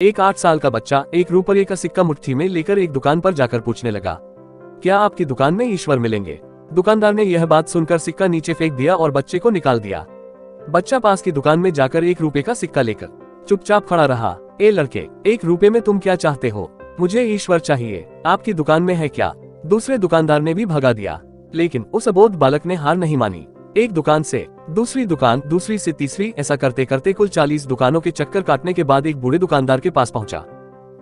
एक 8 साल का बच्चा ₹1 का सिक्का मुट्ठी में लेकर एक दुकान पर जाकर पूछने लगा, क्या आपकी दुकान में ईश्वर मिलेंगे? दुकानदार ने यह बात सुनकर सिक्का नीचे फेंक दिया और बच्चे को निकाल दिया। बच्चा पास की दुकान में जाकर ₹1 का सिक्का लेकर चुपचाप खड़ा रहा। ए लड़के, ₹1 में तुम क्या चाहते हो? मुझे ईश्वर चाहिए, आपकी दुकान में है क्या? दूसरे दुकानदार ने भी भगा दिया, लेकिन उस अबोध बालक ने हार नहीं मानी। एक दुकान से दूसरी दुकान, दूसरी से तीसरी, ऐसा करते करते कुल 40 दुकानों के चक्कर काटने के बाद एक बूढ़े दुकानदार के पास पहुंचा।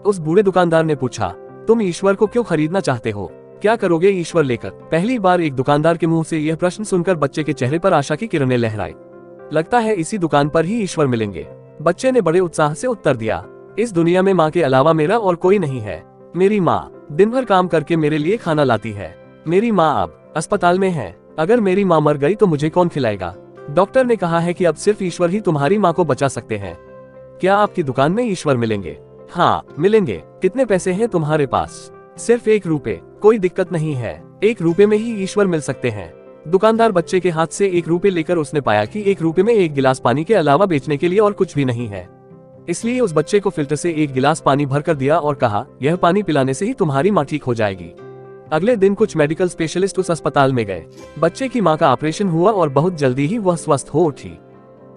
उस बूढ़े दुकानदार ने पूछा, तुम ईश्वर को क्यों खरीदना चाहते हो? क्या करोगे ईश्वर लेकर? पहली बार एक दुकानदार के मुंह से यह प्रश्न सुनकर बच्चे के चेहरे पर आशा की किरणें लहराई। लगता है इसी दुकान पर ही ईश्वर मिलेंगे। बच्चे ने बड़े उत्साह से उत्तर दिया, इस दुनिया में माँ के अलावा मेरा और कोई नहीं है। मेरी माँ दिन भर काम करके मेरे लिए खाना लाती है। मेरी माँ अब अस्पताल में है। अगर मेरी माँ मर गई तो मुझे कौन खिलाएगा? डॉक्टर ने कहा है कि अब सिर्फ ईश्वर ही तुम्हारी माँ को बचा सकते हैं। क्या आपकी दुकान में ईश्वर मिलेंगे? हाँ, मिलेंगे। कितने पैसे हैं तुम्हारे पास? सिर्फ ₹1। कोई दिक्कत नहीं है, ₹1 में ही ईश्वर मिल सकते हैं। दुकानदार बच्चे के हाथ से ₹1 लेकर उसने पाया कि ₹1 में एक गिलास पानी के अलावा बेचने के लिए और कुछ भी नहीं है। इसलिए उस बच्चे को फिल्टर से एक गिलास पानी भर कर दिया और कहा, यह पानी पिलाने से ही तुम्हारी माँ ठीक हो जाएगी। अगले दिन कुछ मेडिकल स्पेशलिस्ट उस अस्पताल में गए। बच्चे की माँ का ऑपरेशन हुआ और बहुत जल्दी ही वह स्वस्थ हो उठी।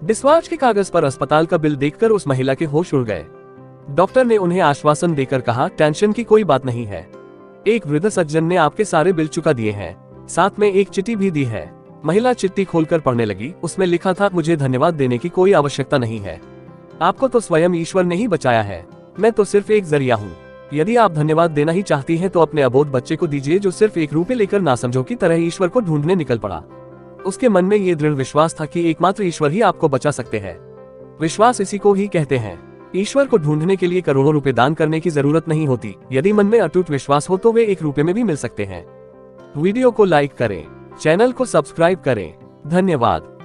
डिस्चार्ज के कागज पर अस्पताल का बिल देखकर उस महिला के होश उड़ गए। डॉक्टर ने उन्हें आश्वासन देकर कहा, टेंशन की कोई बात नहीं है। एक वृद्ध सज्जन ने आपके सारे बिल चुका दिए हैं, साथ में एक चिट्ठी भी दी है। महिला चिट्ठी खोलकर पढ़ने लगी। उसमें लिखा था, मुझे धन्यवाद देने की कोई आवश्यकता नहीं है। आपको तो स्वयं ईश्वर ने ही बचाया है, मैं तो सिर्फ एक जरिया हूँ। यदि आप धन्यवाद देना ही चाहती हैं तो अपने अबोध बच्चे को दीजिए, जो सिर्फ ₹1 लेकर नासमझों की तरह ईश्वर को ढूंढने निकल पड़ा। उसके मन में ये दृढ़ विश्वास था कि एकमात्र ईश्वर ही आपको बचा सकते हैं। विश्वास इसी को ही कहते हैं। ईश्वर को ढूंढने के लिए करोड़ों रुपए दान करने की जरूरत नहीं होती। यदि मन में अटूट विश्वास हो तो वे ₹1 में भी मिल सकते हैं। वीडियो को लाइक करें, चैनल को सब्सक्राइब करें। धन्यवाद।